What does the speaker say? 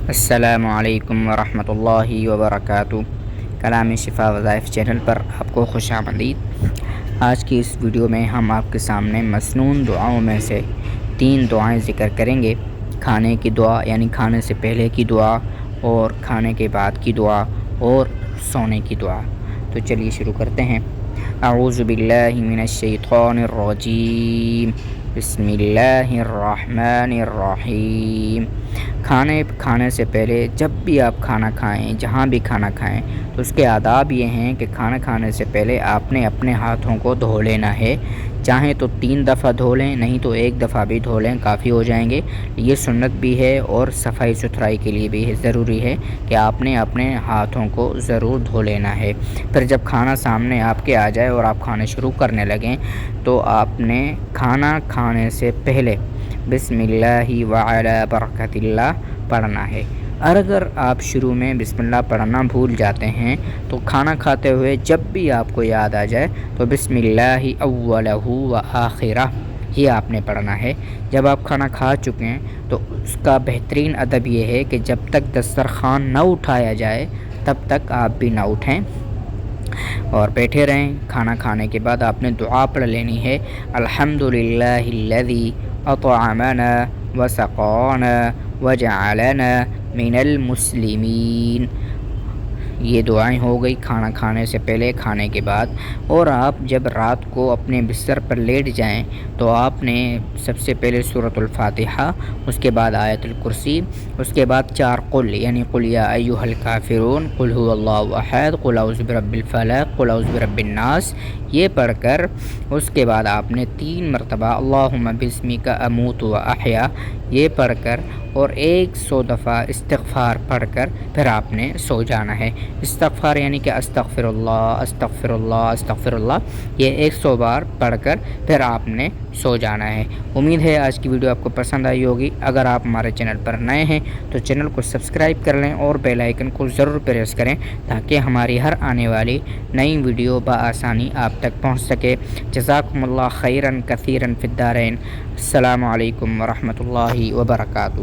السلام علیکم ورحمۃ اللہ وبرکاتہ۔ کلام شفا وظائف چینل پر آپ کو خوش آمدید۔ آج کی اس ویڈیو میں ہم آپ کے سامنے مسنون دعاؤں میں سے 3 دعائیں ذکر کریں گے۔ کھانے کی دعا یعنی کھانے سے پہلے کی دعا، اور کھانے کے بعد کی دعا، اور سونے کی دعا۔ تو چلیے شروع کرتے ہیں۔ اعوذ باللہ من الشیطان الرجیم، بسم اللہ الرحمن الرحیم۔ کھانے سے پہلے جب بھی آپ کھانا کھائیں، جہاں بھی کھانا کھائیں، تو اس کے آداب یہ ہیں کہ کھانا کھانے سے پہلے آپ نے اپنے ہاتھوں کو دھو لینا ہے۔ چاہیں تو 3 دفعہ دھو لیں، نہیں تو 1 دفعہ بھی دھو لیں، کافی ہو جائیں گے۔ یہ سنت بھی ہے اور صفائی ستھرائی کے لیے بھی ضروری ہے کہ آپ نے اپنے ہاتھوں کو ضرور دھو لینا ہے۔ پھر جب کھانا سامنے آپ کے آ جائے اور آپ کھانا شروع کرنے لگیں، تو آپ نے کھانا کھانے سے پہلے بسم اللہ وعلی برکت اللہ پڑھنا ہے۔ اور اگر آپ شروع میں بسم اللہ پڑھنا بھول جاتے ہیں تو کھانا کھاتے ہوئے جب بھی آپ کو یاد آ جائے تو بسم اللہ اولہ و آخرہ یہ آپ نے پڑھنا ہے۔ جب آپ کھانا کھا چکے ہیں تو اس کا بہترین ادب یہ ہے کہ جب تک دسترخوان نہ اٹھایا جائے تب تک آپ بھی نہ اٹھیں اور بیٹھے رہیں۔ کھانا کھانے کے بعد آپ نے دعا پڑھ لینی ہے، الحمدللہ الذی اطعمنا وسقانا وجعلنا من المسلمین۔ یہ دعائیں ہو گئی کھانا کھانے سے پہلے، کھانے کے بعد۔ اور آپ جب رات کو اپنے بستر پر لیٹ جائیں تو آپ نے سب سے پہلے سورۃ الفاتحہ، اس کے بعد آیت الکرسی، اس کے بعد 4 قل یعنی قل یا ایھا الکافرون، قل ھو اللہ احد، قل اعوذ برب الفلق، قل اعوذ برب الناس، یہ پڑھ کر اس کے بعد آپ نے 3 مرتبہ اللہم باسمک اموت و احیا یہ پڑھ کر اور 100 دفعہ استغفار پڑھ کر پھر آپ نے سو جانا ہے۔ استغفار یعنی کہ استغفر اللہ استغفر اللہ استغفر اللہ، یہ 100 بار پڑھ کر پھر آپ نے سو جانا ہے۔ امید ہے آج کی ویڈیو آپ کو پسند آئی ہوگی۔ اگر آپ ہمارے چینل پر نئے ہیں تو چینل کو سبسکرائب کر لیں اور بیل آئیکن کو ضرور پریس کریں تاکہ ہماری ہر آنے والی نئی ویڈیو بآسانی آپ تک پہنچ سکے۔ جزاکم اللہ خیرا کثیرا فی الدارین۔ السلام علیکم ورحمۃ اللہ وبرکاتہ۔